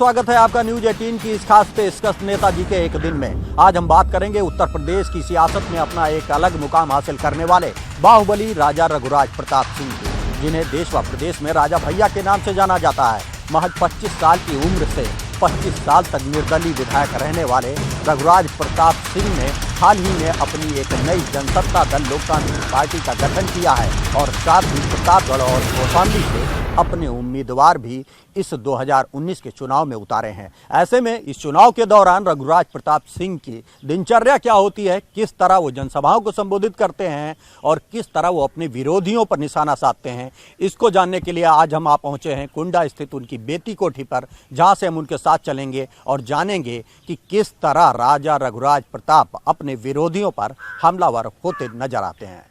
स्वागत है आपका न्यूज 18 की इस खास पेशकश नेताजी के एक दिन में। आज हम बात करेंगे उत्तर प्रदेश की सियासत में अपना एक अलग मुकाम हासिल करने वाले बाहुबली राजा रघुराज प्रताप सिंह की, जिन्हें देश व प्रदेश में राजा भैया के नाम से जाना जाता है। महज 25 साल की उम्र से 25 साल तक निर्दलीय विधायक रहने वाले रघुराज प्रताप सिंह ने हाल ही में अपनी एक नई जनसत्ता दल लोकतांत्रिक पार्टी का गठन किया है और साथ ही प्रतापगढ़ और कौशाम्बी से अपने उम्मीदवार भी इस 2019 के चुनाव में उतारे हैं। ऐसे में इस चुनाव के दौरान रघुराज प्रताप सिंह की दिनचर्या क्या होती है, किस तरह वो जनसभाओं को संबोधित करते हैं और किस तरह वो अपने विरोधियों पर निशाना साधते हैं, इसको जानने के लिए आज हम पहुंचे हैं कुंडा स्थित उनकी बेटी कोठी पर, जहां से हम उनके साथ चलेंगे और जानेंगे कि किस तरह राजा रघुराज प्रताप अपने विरोधियों पर हमलावर होते नजर आते हैं।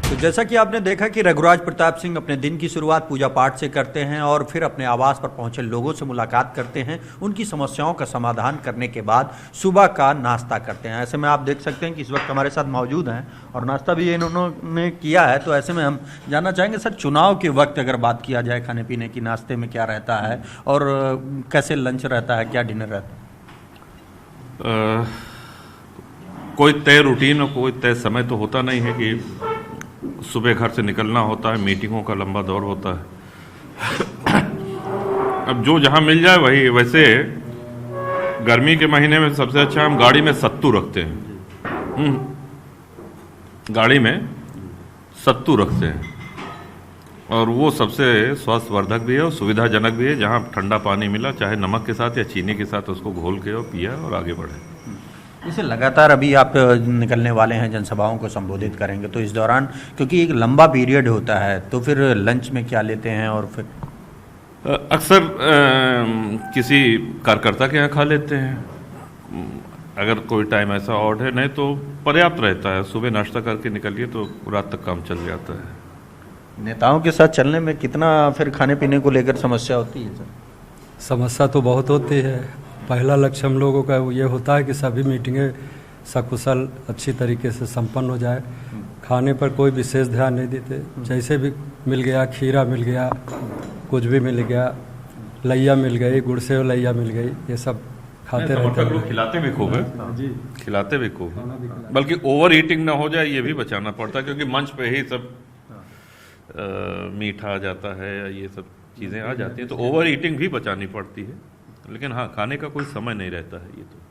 तो जैसा कि आपने देखा कि रघुराज प्रताप सिंह अपने दिन की शुरुआत पूजा पाठ से करते हैं और फिर अपने आवास पर पहुंचे लोगों से मुलाकात करते हैं, उनकी समस्याओं का समाधान करने के बाद सुबह का नाश्ता करते हैं। ऐसे में आप देख सकते हैं कि इस वक्त हमारे साथ मौजूद हैं और नाश्ता भी इन्होंने किया है। तो ऐसे में हम जानना चाहेंगे सर, चुनाव के वक्त अगर बात किया जाए खाने पीने की, नाश्ते में क्या रहता है और कैसे लंच रहता है, क्या डिनर रहता है? कोई तय रूटीन और कोई तय समय तो होता नहीं है कि सुबह घर से निकलना होता है, मीटिंगों का लंबा दौर होता है। अब जो जहां मिल जाए वही। वैसे गर्मी के महीने में सबसे अच्छा हम गाड़ी में सत्तू रखते हैं। गाड़ी में सत्तू रखते हैं और वो सबसे स्वास्थ्यवर्धक भी है और सुविधाजनक भी है। जहां ठंडा पानी मिला, चाहे नमक के साथ या चीनी के साथ, उसको घोल के और पिया और आगे बढ़े। इसे लगातार अभी आप निकलने वाले हैं, जनसभाओं को संबोधित करेंगे, तो इस दौरान क्योंकि एक लंबा पीरियड होता है, तो फिर लंच में क्या लेते हैं? और फिर अक्सर किसी कार्यकर्ता के यहाँ खा लेते हैं, अगर कोई टाइम ऐसा ऑड है, नहीं तो पर्याप्त रहता है। सुबह नाश्ता करके निकलिए तो रात तक काम चल जाता है। नेताओं के साथ चलने में कितना फिर खाने पीने को लेकर समस्या होती है सर? समस्या तो बहुत होती है। पहला लक्ष्य हम लोगों का ये होता है कि सभी मीटिंगें सकुशल अच्छी तरीके से संपन्न हो जाए। खाने पर कोई विशेष ध्यान नहीं देते, जैसे भी मिल गया, खीरा मिल गया, कुछ भी मिल गया, लैया मिल गई, गुड़ से लैया मिल गई, ये सब खाते रहते हैं। खिलाते भी खूब है जी, खिलाते भी खूब, बल्कि ओवर ईटिंग ना हो जाए ये भी बचाना पड़ता है, क्योंकि मंच पे ही सब मीठा आ जाता है या ये सब चीज़ें आ जाती हैं, तो ओवर ईटिंग भी बचानी पड़ती है। लेकिन हाँ, खाने का कोई समय नहीं रहता है। ये तो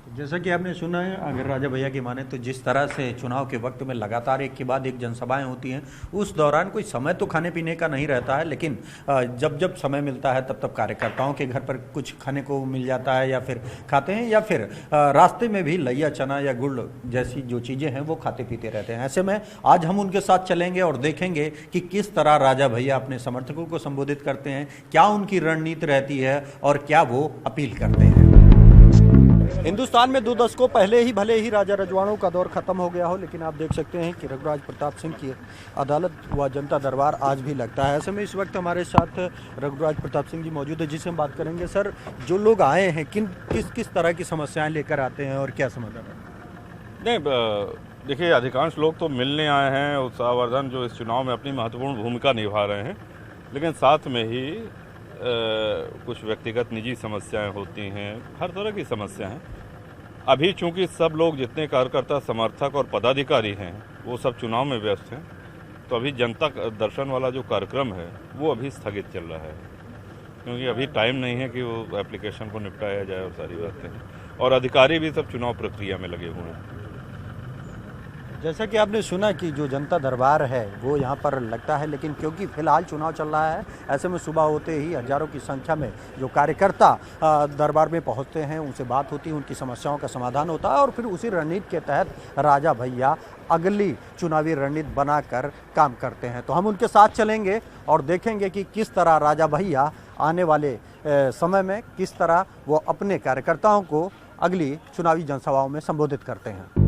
जैसा कि आपने सुना है, अगर राजा भैया की माने तो जिस तरह से चुनाव के वक्त में लगातार एक के बाद एक जनसभाएं होती हैं, उस दौरान कोई समय तो खाने पीने का नहीं रहता है, लेकिन जब जब समय मिलता है तब तब कार्यकर्ताओं के घर पर कुछ खाने को मिल जाता है या फिर खाते हैं, या फिर रास्ते में भी लैया चना या गुड़ जैसी जो चीज़ें हैं वो खाते पीते रहते हैं। ऐसे में आज हम उनके साथ चलेंगे और देखेंगे कि किस तरह राजा भैया अपने समर्थकों को संबोधित करते हैं, क्या उनकी रणनीति रहती है और क्या वो अपील करते हैं। हिंदुस्तान में 2 दशकों पहले ही भले ही राजा रजवाड़ों का दौर खत्म हो गया हो, लेकिन आप देख सकते हैं कि रघुराज प्रताप सिंह की अदालत व जनता दरबार आज भी लगता है। ऐसे में इस वक्त हमारे साथ रघुराज प्रताप सिंह जी मौजूद है, जिससे हम बात करेंगे। सर, जो लोग आए हैं किस तरह की समस्याएं लेकर आते हैं और क्या समाधान है? नहीं, देखिए, अधिकांश लोग तो मिलने आए हैं, उत्साहवर्धन जो इस चुनाव में अपनी महत्वपूर्ण भूमिका निभा रहे हैं, लेकिन साथ में ही कुछ व्यक्तिगत निजी समस्याएं होती हैं, हर तरह की समस्याएं हैं। अभी चूंकि सब लोग, जितने कार्यकर्ता, समर्थक और पदाधिकारी हैं, वो सब चुनाव में व्यस्त हैं, तो अभी जनता दर्शन वाला जो कार्यक्रम है वो अभी स्थगित चल रहा है, क्योंकि अभी टाइम नहीं है कि वो एप्लीकेशन को निपटाया जाए और सारी बातें, और अधिकारी भी सब चुनाव प्रक्रिया में लगे हुए हैं। जैसा कि आपने सुना कि जो जनता दरबार है वो यहाँ पर लगता है, लेकिन क्योंकि फिलहाल चुनाव चल रहा है, ऐसे में सुबह होते ही हजारों की संख्या में जो कार्यकर्ता दरबार में पहुँचते हैं, उनसे बात होती है, उनकी समस्याओं का समाधान होता है और फिर उसी रणनीति के तहत राजा भैया अगली चुनावी रणनीति बनाकर काम करते हैं। तो हम उनके साथ चलेंगे और देखेंगे कि किस तरह राजा भैया आने वाले समय में किस तरह वो अपने कार्यकर्ताओं को अगली चुनावी जनसभाओं में संबोधित करते हैं।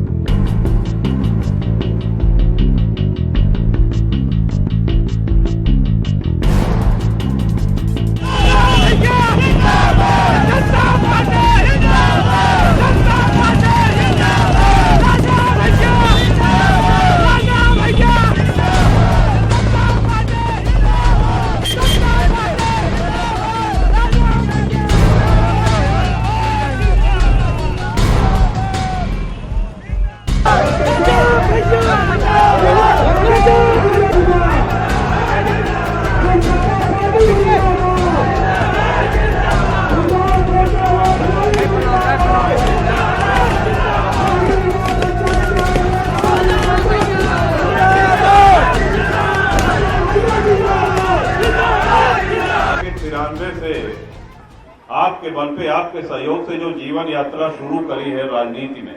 जीवन यात्रा शुरू करी है राजनीति में,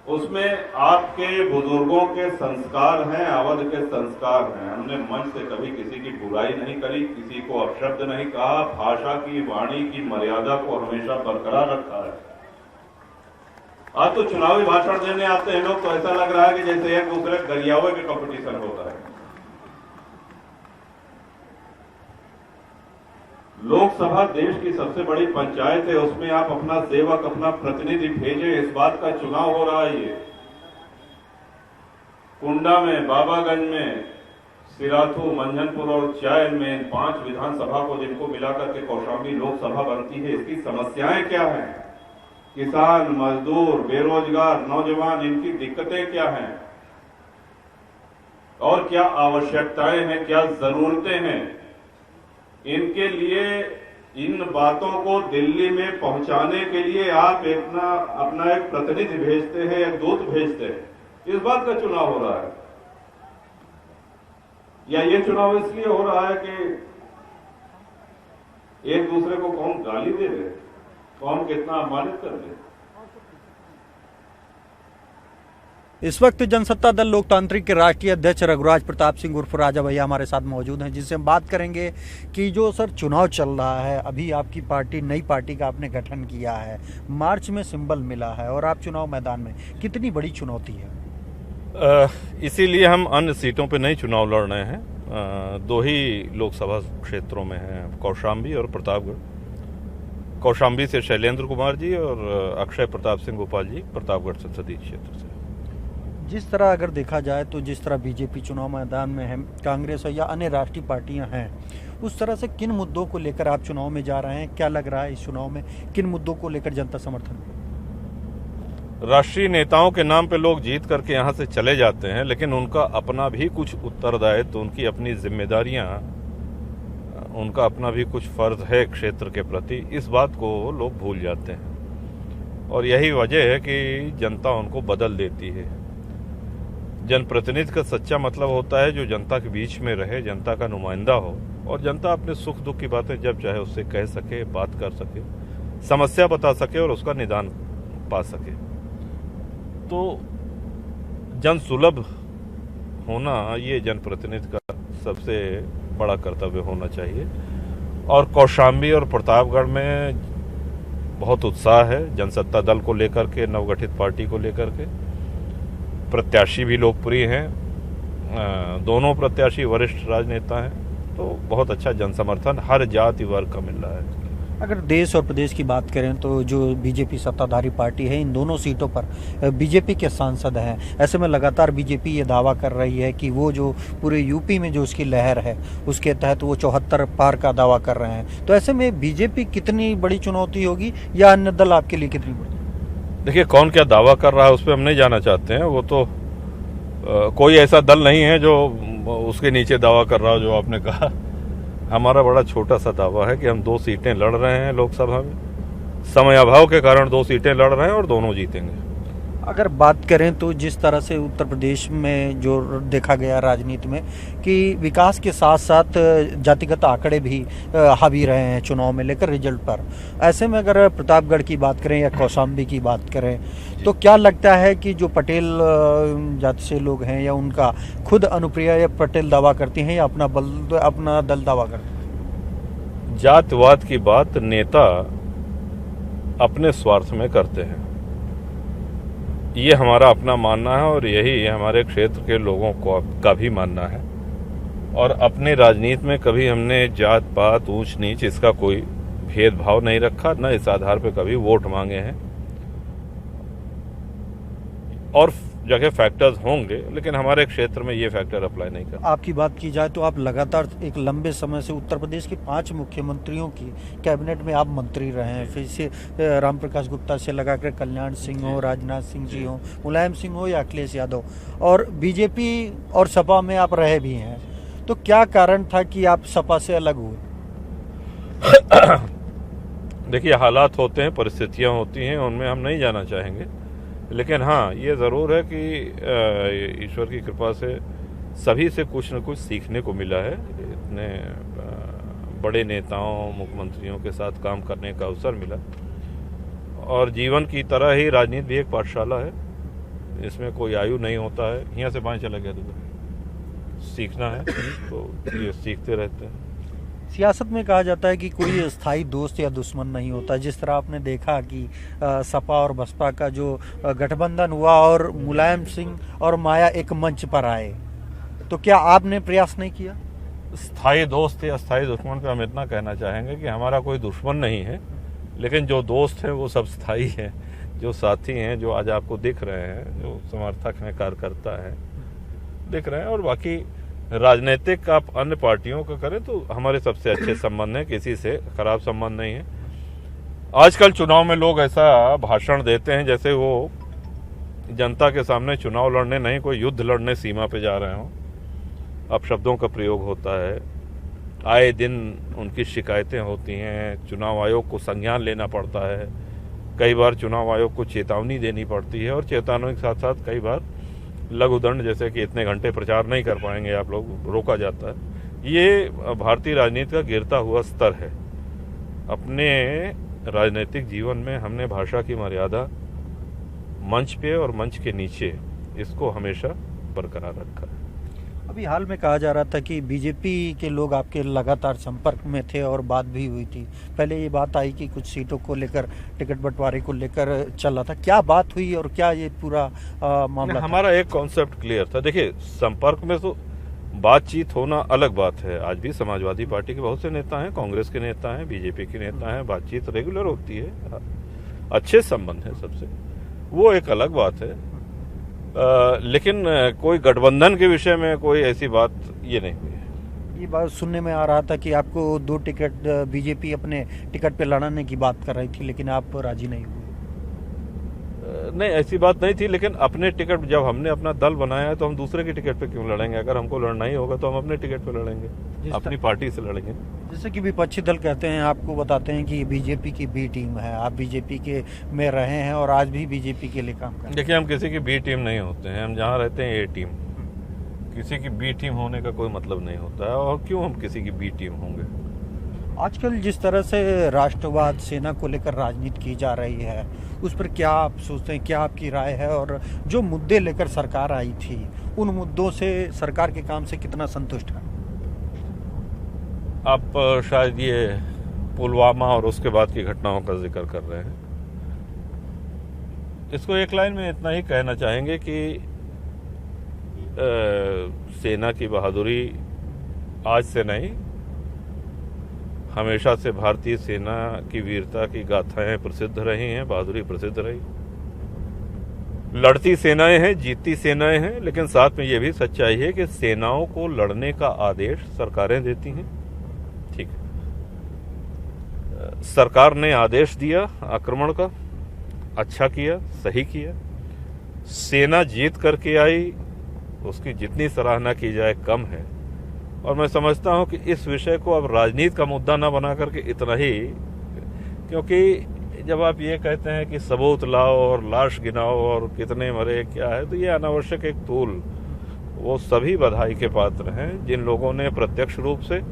उसमें आपके बुजुर्गों के संस्कार हैं, अवध के संस्कार हैं। हमने मंच से कभी किसी की बुराई नहीं करी, किसी को अपशब्द नहीं कहा, भाषा की, वाणी की मर्यादा को हमेशा बरकरार रखा है। आज तो चुनावी भाषण देने आते हैं लोग, तो ऐसा लग रहा है कि जैसे एक दूसरे गरियावे के कंपटीशन होता है। लोकसभा देश की सबसे बड़ी पंचायत है, उसमें आप अपना सेवक, अपना प्रतिनिधि भेजे, इस बात का चुनाव हो रहा है। ये कुंडा में, बाबागंज में, सिराथू, मंझनपुर और चायल में, इन 5 विधानसभा को जिनको मिलाकर के कौशाम्बी लोकसभा बनती है, इसकी समस्याएं क्या हैं? किसान, मजदूर, बेरोजगार, नौजवान, इनकी दिक्कतें क्या हैं और क्या आवश्यकताएं हैं, क्या जरूरतें हैं? इनके लिए इन बातों को दिल्ली में पहुंचाने के लिए आप अपना एक प्रतिनिधि भेजते हैं, एक दूत भेजते हैं। इस बात का चुनाव हो रहा है, या ये चुनाव इसलिए हो रहा है कि एक दूसरे को कौन गाली दे रहे, कौन कितना अपमानित कर दे। इस वक्त जनसत्ता दल लोकतांत्रिक के राष्ट्रीय अध्यक्ष रघुराज प्रताप सिंह उर्फ राजा भैया हमारे साथ मौजूद हैं, जिनसे हम बात करेंगे कि जो सर चुनाव चल रहा है, अभी आपकी पार्टी, नई पार्टी का आपने गठन किया है, मार्च में सिंबल मिला है और आप चुनाव मैदान में, कितनी बड़ी चुनौती है? इसीलिए हम अन्य सीटों पे नहीं चुनाव लड़ रहे हैं। 2 ही लोकसभा क्षेत्रों में हैं, कौशाम्बी और प्रतापगढ़। कौशाम्बी से शैलेंद्र कुमार जी और अक्षय प्रताप सिंह गोपाल जी प्रतापगढ़ संसदीय क्षेत्र से। जिस तरह अगर देखा जाए तो जिस तरह बीजेपी चुनाव मैदान में है, कांग्रेस या अन्य राष्ट्रीय पार्टियां हैं, उस तरह से किन मुद्दों को लेकर आप चुनाव में जा रहे हैं? क्या लग रहा है इस चुनाव में किन मुद्दों को लेकर जनता समर्थन? राष्ट्रीय नेताओं के नाम पे लोग जीत करके यहाँ से चले जाते हैं, लेकिन उनका अपना भी कुछ उत्तरदायित्व, उनकी अपनी जिम्मेदारियां, उनका अपना भी कुछ फर्ज है क्षेत्र के प्रति। इस बात को लोग भूल जाते हैं और यही वजह है कि जनता उनको बदल देती है। जनप्रतिनिधि का सच्चा मतलब होता है जो जनता के बीच में रहे, जनता का नुमाइंदा हो और जनता अपने सुख दुख की बातें जब चाहे उससे कह सके, बात कर सके, समस्या बता सके और उसका निदान पा सके। तो जन सुलभ होना ये जनप्रतिनिधि का सबसे बड़ा कर्तव्य होना चाहिए। और कौशाम्बी और प्रतापगढ़ में बहुत उत्साह है जनसत्ता दल को लेकर के, नवगठित पार्टी को लेकर के। प्रत्याशी भी लोकप्रिय हैं, दोनों प्रत्याशी वरिष्ठ राजनेता हैं, तो बहुत अच्छा जनसमर्थन हर जाति वर्ग का मिल रहा है। अगर देश और प्रदेश की बात करें तो जो बीजेपी सत्ताधारी पार्टी है, इन दोनों सीटों पर बीजेपी के सांसद हैं। ऐसे में लगातार बीजेपी ये दावा कर रही है कि वो जो पूरे यूपी में जो उसकी लहर है, उसके तहत वो 74 पार का दावा कर रहे हैं। तो ऐसे में बीजेपी कितनी बड़ी चुनौती होगी या अन्य दल आपके लिए कितनी बड़ी? देखिए, कौन क्या दावा कर रहा है उस पर हम नहीं जाना चाहते हैं। वो तो कोई ऐसा दल नहीं है जो उसके नीचे दावा कर रहा हो जो आपने कहा। हमारा बड़ा छोटा सा दावा है कि हम 2 सीटें लड़ रहे हैं लोकसभा में, समय अभाव के कारण 2 सीटें लड़ रहे हैं और दोनों जीतेंगे। अगर बात करें तो जिस तरह से उत्तर प्रदेश में जो देखा गया राजनीति में कि विकास के साथ साथ जातिगत आंकड़े भी हावी रहे हैं चुनाव में लेकर रिजल्ट पर, ऐसे में अगर प्रतापगढ़ की बात करें या कौशाम्बी की बात करें तो क्या लगता है कि जो पटेल जाति से लोग हैं या उनका खुद अनुप्रिया या पटेल दावा करती हैं या अपना दल दावा करते हैं? जातिवाद की बात नेता अपने स्वार्थ में करते हैं, ये हमारा अपना मानना है और यही हमारे क्षेत्र के लोगों का भी मानना है। और अपनी राजनीति में कभी हमने जात पात, ऊंच नीच, इसका कोई भेदभाव नहीं रखा, न इस आधार पर कभी वोट मांगे हैं। और जगह फैक्टर्स होंगे, लेकिन हमारे क्षेत्र में ये फैक्टर अप्लाई नहीं करते। आपकी बात की जाए तो आप लगातार एक लंबे समय से उत्तर प्रदेश के 5 मुख्यमंत्रियों की कैबिनेट में आप मंत्री रहे हैं, फिर से राम प्रकाश गुप्ता से लगाकर कल्याण सिंह हो, राजनाथ सिंह जी हो, मुलायम सिंह हो या अखिलेश यादव, और बीजेपी और सपा में आप रहे भी हैं। तो क्या कारण था कि आप सपा से अलग हुए? देखिए, हालात होते हैं, परिस्थितियां होती हैं, उनमें हम नहीं जाना चाहेंगे। लेकिन हाँ, ये ज़रूर है कि ईश्वर की कृपा से सभी से कुछ न कुछ सीखने को मिला है। इतने बड़े नेताओं मुख्यमंत्रियों के साथ काम करने का अवसर मिला। और जीवन की तरह ही राजनीति भी एक पाठशाला है, इसमें कोई आयु नहीं होता है। यहाँ से बाएं चला गया तो सीखना है तो ये सीखते रहते हैं। सियासत में कहा जाता है कि कोई स्थायी दोस्त या दुश्मन नहीं होता। जिस तरह आपने देखा कि सपा और बसपा का जो गठबंधन हुआ और मुलायम सिंह और माया एक मंच पर आए, तो क्या आपने प्रयास नहीं किया? स्थायी दोस्त या स्थायी दुश्मन पे हम इतना कहना चाहेंगे कि हमारा कोई दुश्मन नहीं है, लेकिन जो दोस्त हैं वो सब स्थायी हैं। जो साथी हैं, जो आज आपको दिख रहे हैं, जो समर्थक हैं, कार्यकर्ता हैं, दिख रहे हैं। और बाकी राजनीतिक आप अन्य पार्टियों का करें तो हमारे सबसे अच्छे संबंध हैं, किसी से खराब संबंध नहीं है। आजकल चुनाव में लोग ऐसा भाषण देते हैं जैसे वो जनता के सामने चुनाव लड़ने नहीं, कोई युद्ध लड़ने सीमा पे जा रहे हों। अपशब्दों का प्रयोग होता है, आए दिन उनकी शिकायतें होती हैं, चुनाव आयोग को संज्ञान लेना पड़ता है, कई बार चुनाव आयोग को चेतावनी देनी पड़ती है और चेतावनी के साथ साथ कई बार लघुदंड, जैसे कि इतने घंटे प्रचार नहीं कर पाएंगे आप लोग, रोका जाता है। ये भारतीय राजनीति का गिरता हुआ स्तर है। अपने राजनीतिक जीवन में हमने भाषा की मर्यादा मंच पे और मंच के नीचे इसको हमेशा बरकरार रखा है। अभी हाल में कहा जा रहा था कि बीजेपी के लोग आपके लगातार संपर्क में थे और बात भी हुई थी। पहले ये बात आई कि कुछ सीटों को लेकर, टिकट बंटवारे को लेकर चल रहा था। क्या बात हुई और क्या ये पूरा मामला? हमारा एक कॉन्सेप्ट क्लियर था। देखिए, संपर्क में तो बातचीत होना अलग बात है। आज भी समाजवादी पार्टी के बहुत से नेता हैं, कांग्रेस के नेता हैं, बीजेपी के नेता हैं, बातचीत रेगुलर होती है, अच्छे संबंध है सबसे, वो एक अलग बात है। लेकिन कोई गठबंधन के विषय में कोई ऐसी बात ये नहीं हुई है। ये बात सुनने में आ रहा था कि आपको 2 टिकट बीजेपी अपने टिकट पे लड़ाने की बात कर रही थी, लेकिन आप राजी नहीं हुए। नहीं, ऐसी बात नहीं थी, लेकिन अपने टिकट, जब हमने अपना दल बनाया है तो हम दूसरे के टिकट पे क्यों लड़ेंगे? अगर हमको लड़ना ही होगा तो हम अपने टिकट पे लड़ेंगे, अपनी पार्टी से लड़ेंगे। जैसे कि विपक्षी दल कहते हैं, आपको बताते हैं कि बीजेपी की बी टीम है, आप बीजेपी के में रहे हैं और आज भी बीजेपी के लिए काम कर रहे हैं। देखिए, हम किसी की बी टीम नहीं होते हैं, हम जहाँ रहते हैं ए टीम। किसी की बी टीम होने का कोई मतलब नहीं होता है, और क्यों हम किसी की बी टीम होंगे? आजकल जिस तरह से राष्ट्रवाद, सेना को लेकर राजनीति की जा रही है, उस पर क्या आप सोचते हैं, क्या आपकी राय है? और जो मुद्दे लेकर सरकार आई थी, उन मुद्दों से, सरकार के काम से कितना संतुष्ट है? आप शायद ये पुलवामा और उसके बाद की घटनाओं का जिक्र कर रहे हैं। इसको एक लाइन में इतना ही कहना चाहेंगे कि सेना की बहादुरी आज से नहीं, हमेशा से भारतीय सेना की वीरता की गाथाएं प्रसिद्ध रही हैं, बहादुरी प्रसिद्ध रही। लड़ती सेनाएं हैं, जीतती सेनाएं हैं, लेकिन साथ में ये भी सच्चाई है कि सेनाओं को लड़ने का आदेश सरकारें देती हैं। ठीक है, सरकार ने आदेश दिया आक्रमण का, अच्छा किया, सही किया। सेना जीत करके आई, उसकी जितनी सराहना की जाए कम है। और मैं समझता हूं कि इस विषय को अब राजनीति का मुद्दा ना बना करके इतना ही, क्योंकि जब आप ये कहते हैं कि सबूत लाओ और लाश गिनाओ और कितने मरे क्या है, तो ये अनावश्यक एक तूल। वो सभी बधाई के पात्र हैं जिन लोगों ने प्रत्यक्ष रूप से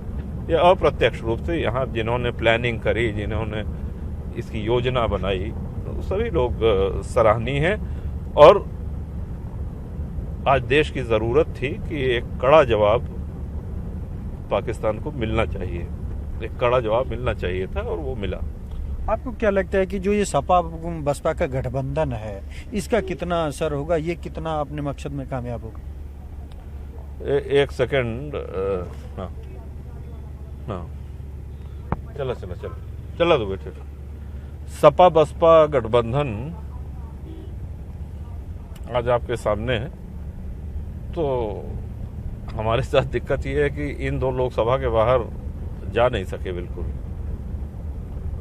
या अप्रत्यक्ष रूप से यहाँ, जिन्होंने प्लानिंग करी, जिन्होंने इसकी योजना बनाई, तो सभी लोग सराहनीय हैं। और आज देश की जरूरत थी कि एक कड़ा जवाब पाकिस्तान को मिलना चाहिए, एक कड़ा जवाब मिलना चाहिए था और वो मिला। आपको क्या लगता है कि जो ये सपा बसपा का गठबंधन है, इसका कितना असर होगा? ये कितना अपने मकसद में कामयाब होगा? एक सेकंड। हाँ, चला दो बेटे। सपा बसपा गठबंधन आज आपके सामने है, तो हमारे साथ दिक्कत ये है कि इन 2 लोकसभा के बाहर जा नहीं सके बिल्कुल।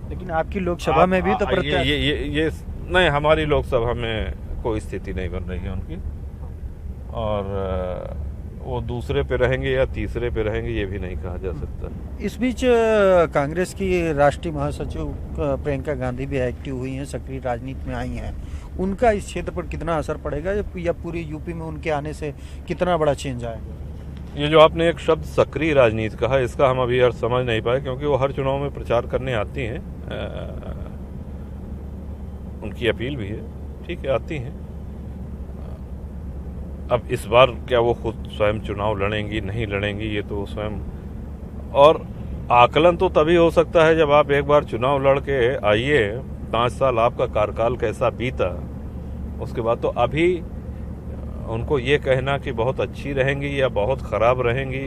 लेकिन आपकी लोकसभा में भी तो ये नहीं, हमारी लोकसभा में कोई स्थिति नहीं बन रही है उनकी, और वो दूसरे पे रहेंगे या तीसरे पे रहेंगे ये भी नहीं कहा जा सकता। इस बीच कांग्रेस की राष्ट्रीय महासचिव प्रियंका गांधी भी एक्टिव हुई हैं, सक्रिय राजनीति में आई हैं। उनका इस क्षेत्र पर कितना असर पड़ेगा या पूरी यूपी में उनके आने से कितना बड़ा चेंज आएगा? ये जो आपने एक शब्द सक्रिय राजनीति कहा, इसका हम अभी अर्थ समझ नहीं पाए, क्योंकि वो हर चुनाव में प्रचार करने आती हैं, उनकी अपील भी है, ठीक है, आती हैं। अब इस बार क्या वो खुद स्वयं चुनाव लड़ेंगी नहीं लड़ेंगी, ये तो स्वयं, और आकलन तो तभी हो सकता है जब आप एक बार चुनाव लड़ के आइए, 5 साल आपका कार्यकाल कैसा बीता, उसके बाद तो अभी उनको ये कहना कि बहुत अच्छी रहेंगी या बहुत ख़राब रहेंगी,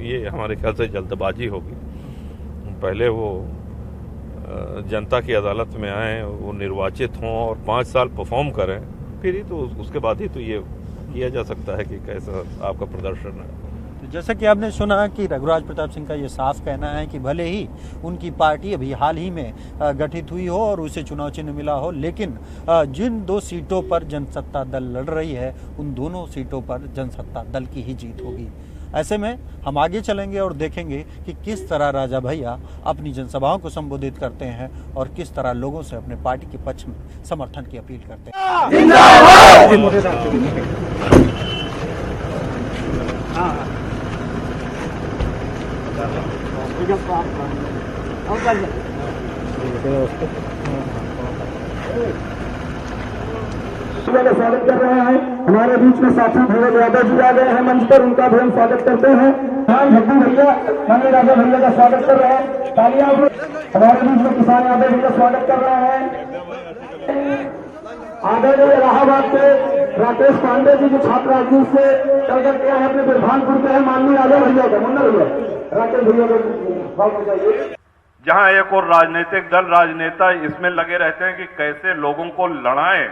ये हमारे ख्याल से जल्दबाजी होगी। पहले वो जनता की अदालत में आए, वो निर्वाचित हों और 5 साल परफॉर्म करें, फिर ही तो उसके बाद ही तो ये किया जा सकता है कि कैसा आपका प्रदर्शन है। तो जैसा कि आपने सुना कि रघुराज प्रताप सिंह का ये साफ कहना है कि भले ही उनकी पार्टी अभी हाल ही में गठित हुई हो और उसे चुनाव चिन्ह मिला हो, लेकिन जिन 2 सीटों पर जनसत्ता दल लड़ रही है, उन दोनों सीटों पर जनसत्ता दल की ही जीत होगी। ऐसे में हम आगे चलेंगे और देखेंगे कि किस तरह राजा भैया अपनी जनसभाओं को संबोधित करते हैं और किस तरह लोगों से अपने पार्टी के पक्ष में समर्थन की अपील करते हैं। स्वागत कर रहे हैं। हमारे बीच में साथी धीरज यादव जी आ गए हैं मंच पर, उनका भी हम स्वागत करते हैं। भट्टू भैया हमारे राजा भैया का स्वागत कर रहे हैं, तालियां। हमारे बीच में किसान यादव जी का स्वागत कर रहे हैं। आदरणीय इलाहाबाद के राकेश पांडे जी जो छात्र राजनीति से चल करके आए अपने बुरहानपुर के हैं, माननीय राजा भैया का मुन्ना भैया राकेश भैया को बताइए। जहां एक और राजनीतिक दल, राजनेता इसमें लगे रहते हैं कि कैसे लोगों को लड़ाएं,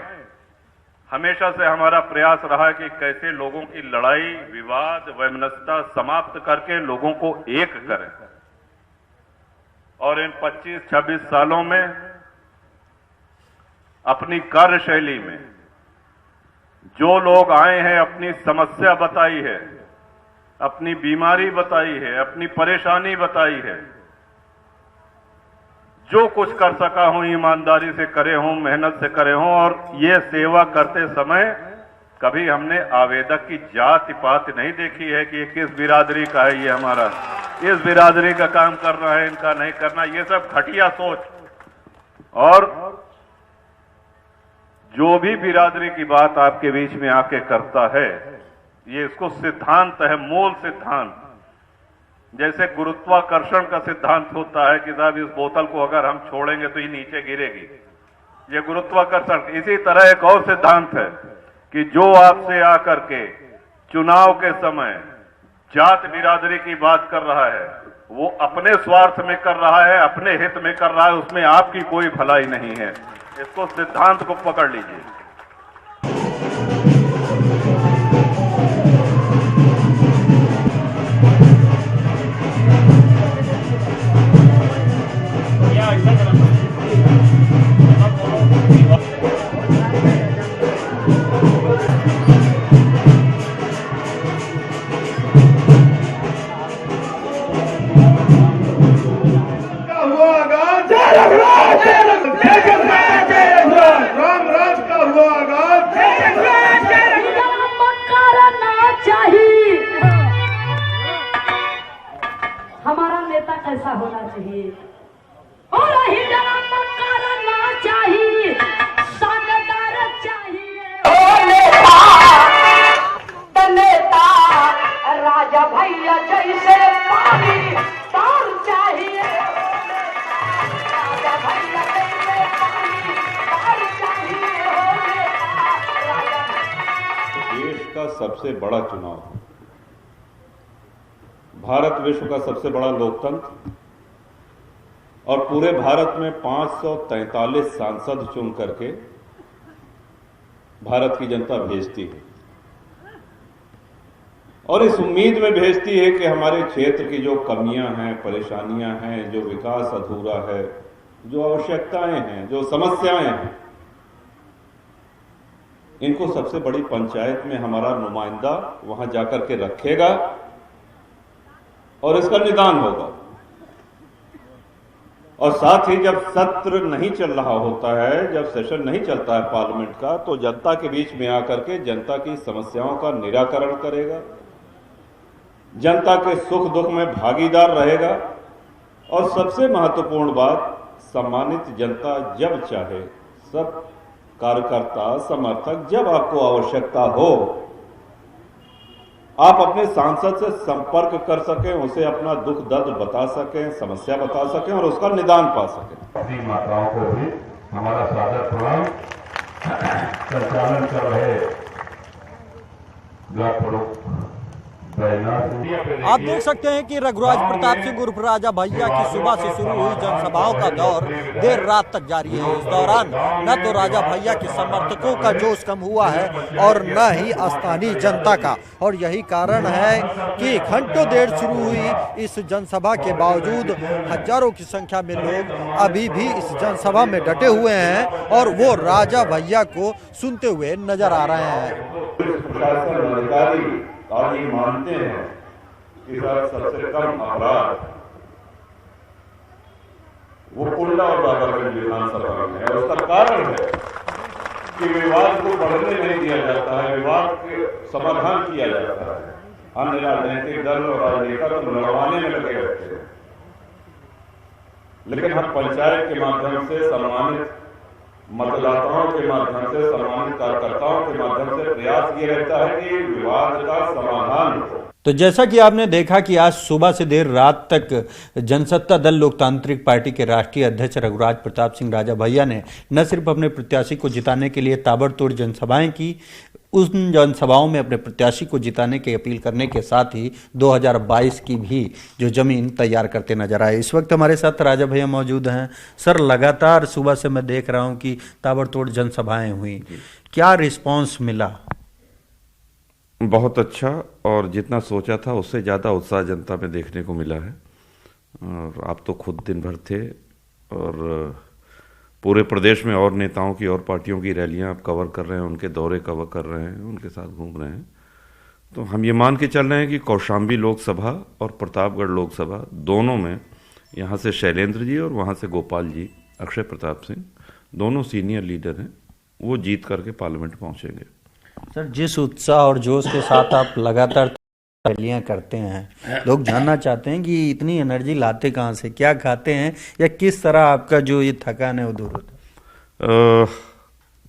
हमेशा से हमारा प्रयास रहा है कि कैसे लोगों की लड़ाई, विवाद, वैमनस्यता समाप्त करके लोगों को एक करें। और इन 25-26 सालों में अपनी कार्यशैली में जो लोग आए हैं, अपनी समस्या बताई है, अपनी बीमारी बताई है, अपनी परेशानी बताई है, जो कुछ कर सका हूं ईमानदारी से करे हूं, मेहनत से करे हूं। और ये सेवा करते समय कभी हमने आवेदक की जाति पात नहीं देखी है कि ये किस बिरादरी का है, ये हमारा इस बिरादरी का काम कर रहा है, इनका नहीं करना, ये सब घटिया सोच। और जो भी बिरादरी की बात आपके बीच में आके करता है, ये इसको सिद्धांत है, मूल सिद्धांत। जैसे गुरुत्वाकर्षण का सिद्धांत होता है कि साहब इस बोतल को अगर हम छोड़ेंगे तो ये नीचे गिरेगी, ये गुरुत्वाकर्षण। इसी तरह एक और सिद्धांत है कि जो आपसे आकर के चुनाव के समय जात बिरादरी की बात कर रहा है, वो अपने स्वार्थ में कर रहा है, अपने हित में कर रहा है, उसमें आपकी कोई भलाई नहीं है। इसको सिद्धांत को पकड़ लीजिए। हमारा नेता कैसा होना चाहिए और ही करना चाहिए, साझेदार चाहिए। नेता राजा भैया जैसे पानी तार चाहिए, राजा भैया जैसे पानी तार चाहिए। देश का सबसे बड़ा चुनाव, भारत विश्व का सबसे बड़ा लोकतंत्र, और पूरे भारत में 543 सांसद चुन करके भारत की जनता भेजती है, और इस उम्मीद में भेजती है कि हमारे क्षेत्र की जो कमियां हैं, परेशानियां हैं, जो विकास अधूरा है, जो आवश्यकताएं हैं, जो समस्याएं हैं, इनको सबसे बड़ी पंचायत में हमारा नुमाइंदा वहां जाकर के रखेगा और इसका निदान होगा। और साथ ही जब सत्र नहीं चल रहा होता है, जब सेशन नहीं चलता है पार्लियामेंट का, तो जनता के बीच में आकर के जनता की समस्याओं का निराकरण करेगा, जनता के सुख दुख में भागीदार रहेगा और सबसे महत्वपूर्ण बात, सम्मानित जनता जब चाहे, सब कार्यकर्ता समर्थक जब आपको आवश्यकता हो, आप अपने सांसद से संपर्क कर सकें, उसे अपना दुख दर्द बता सकें, समस्या बता सकें और उसका निदान पा सकें। अपनी माताओं को भी हमारा सादर प्रणाम। संचालन कर रहे ब्लॉक प्रमुख आप देख सकते हैं कि रघुराज प्रताप सिंह उर्फ राजा भैया की सुबह से शुरू हुई जनसभाओं का दौर देर रात तक जारी है। इस दौरान न तो राजा भैया के समर्थकों का जोश कम हुआ है और न ही स्थानीय जनता का, और यही कारण है कि घंटों देर शुरू हुई इस जनसभा के बावजूद हजारों की संख्या में लोग अभी भी इस जनसभा में डटे हुए हैं और वो राजा भैया को सुनते हुए नजर आ रहे हैं। और ये मानते हैं कि सबसे कम अपराध वो कुंडा और बाबरगंज विधानसभा में है। उसका कारण है कि विवाद को बढ़ने नहीं दिया जाता है, विवाद के समाधान किया जाता है। अन्य राजनीतिक दल और राजनेता तो लड़वाने में लगे रहते हैं, लेकिन हम पंचायत के माध्यम से, सम्मानित मतदाताओं के माध्यम से, सम्मानित कार्यकर्ताओं के माध्यम से प्रयास किया रहता है कि विवाद का समाधान हो। तो जैसा कि आपने देखा कि आज सुबह से देर रात तक जनसत्ता दल लोकतांत्रिक पार्टी के राष्ट्रीय अध्यक्ष रघुराज प्रताप सिंह राजा भैया ने न सिर्फ अपने प्रत्याशी को जिताने के लिए ताबड़तोड़ जनसभाएं की, उन जनसभाओं में अपने प्रत्याशी को जिताने की अपील करने के साथ ही 2022 की भी जो जमीन तैयार करते नजर आए। इस वक्त हमारे साथ राजा भैया मौजूद हैं। सर, लगातार सुबह से मैं देख रहा हूं कि ताबड़तोड़ जनसभाएं हुई, क्या रिस्पांस मिला? बहुत अच्छा, और जितना सोचा था उससे ज़्यादा उत्साह जनता में देखने को मिला है। और आप तो खुद दिन भर थे और पूरे प्रदेश में और नेताओं की और पार्टियों की रैलियां आप कवर कर रहे हैं, उनके दौरे कवर कर रहे हैं, उनके साथ घूम रहे हैं। तो हम ये मान के चल रहे हैं कि कौशाम्बी लोकसभा और प्रतापगढ़ लोकसभा दोनों में यहाँ से शैलेंद्र जी और वहाँ से गोपाल जी, अक्षय प्रताप सिंह, दोनों सीनियर लीडर हैं, वो जीत करके पार्लियामेंट पहुँचेंगे। सर, जिस उत्साह और जोश के साथ आप लगातार रैलियां करते हैं, लोग जानना चाहते हैं कि इतनी एनर्जी लाते कहाँ से, क्या खाते हैं, या किस तरह आपका जो ये थकान है वो दूर होता है?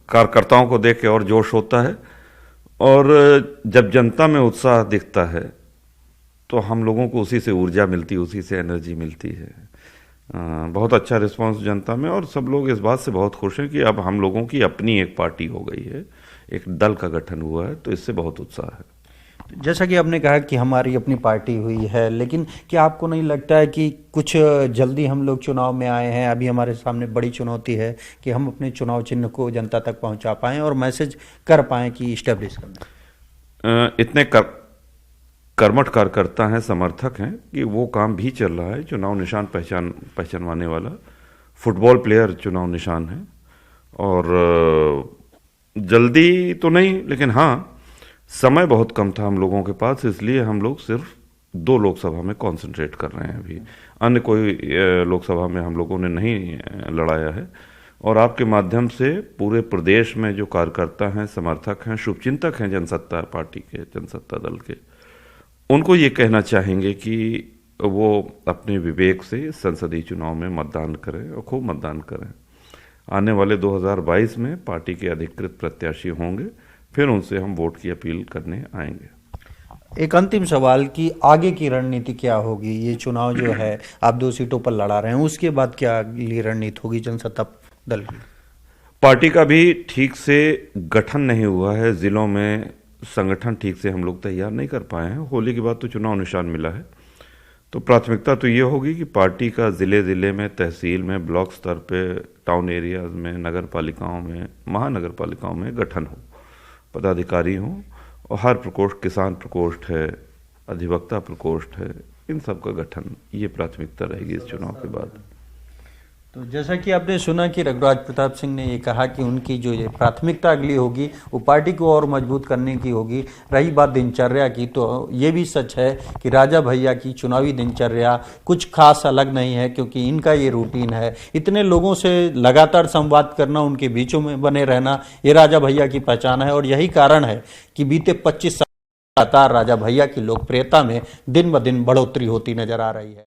कार्यकर्ताओं को देख के और जोश होता है, और जब जनता में उत्साह दिखता है तो हम लोगों को उसी से ऊर्जा मिलती है, उसी से एनर्जी मिलती है। बहुत अच्छा रिस्पांस जनता में, और सब लोग इस बात से बहुत खुश हैं कि अब हम लोगों की अपनी एक पार्टी हो गई है, एक दल का गठन हुआ है, तो इससे बहुत उत्साह है। जैसा कि आपने कहा कि हमारी अपनी पार्टी हुई है, लेकिन क्या आपको नहीं लगता है कि कुछ जल्दी हम लोग चुनाव में आए हैं? अभी हमारे सामने बड़ी चुनौती है कि हम अपने चुनाव चिन्ह को जनता तक पहुंचा पाएं और मैसेज कर पाएं कि इस्टेब्लिश करना। इतने कर्मठ कार्यकर्ता हैं, समर्थक हैं कि वो काम भी चल रहा है। चुनाव निशान पहचानवाने वाला फुटबॉल प्लेयर चुनाव निशान है, और जल्दी तो नहीं, लेकिन हाँ, समय बहुत कम था हम लोगों के पास, इसलिए हम लोग सिर्फ 2 लोकसभा में कंसंट्रेट कर रहे हैं। अभी अन्य कोई लोकसभा में हम लोगों ने नहीं लड़ाया है। और आपके माध्यम से पूरे प्रदेश में जो कार्यकर्ता हैं, समर्थक हैं, शुभचिंतक हैं जनसत्ता पार्टी के, जनसत्ता दल के, उनको ये कहना चाहेंगे कि वो अपने विवेक से संसदीय चुनाव में मतदान करें और खूब मतदान करें। आने वाले 2022 में पार्टी के अधिकृत प्रत्याशी होंगे, फिर उनसे हम वोट की अपील करने आएंगे। एक अंतिम सवाल कि आगे की रणनीति क्या होगी? ये चुनाव जो है आप 2 सीटों पर लड़ा रहे हैं, उसके बाद क्या अगली रणनीति होगी जनसत्ता दल की? पार्टी का भी ठीक से गठन नहीं हुआ है, जिलों में संगठन ठीक से हम लोग तैयार नहीं कर पाए हैं। होली के बाद तो चुनाव निशान मिला है, तो प्राथमिकता तो ये होगी कि पार्टी का जिले जिले में, तहसील में, ब्लॉक स्तर पे, टाउन एरियाज में, नगर पालिकाओं में, महानगर पालिकाओं में गठन हो, पदाधिकारी हों, और हर प्रकोष्ठ, किसान प्रकोष्ठ है, अधिवक्ता प्रकोष्ठ है, इन सब का गठन, ये प्राथमिकता रहेगी इस चुनाव के बाद। तो जैसा कि आपने सुना कि रघुराज प्रताप सिंह ने ये कहा कि उनकी जो ये प्राथमिकता अगली होगी वो पार्टी को और मजबूत करने की होगी। रही बात दिनचर्या की, तो ये भी सच है कि राजा भैया की चुनावी दिनचर्या कुछ खास अलग नहीं है, क्योंकि इनका ये रूटीन है। इतने लोगों से लगातार संवाद करना, उनके बीचों में बने रहना, ये राजा भैया की पहचान है। और यही कारण है कि बीते 25 साल लगातार राजा भैया की लोकप्रियता में दिन ब दिन बढ़ोतरी होती नजर आ रही है।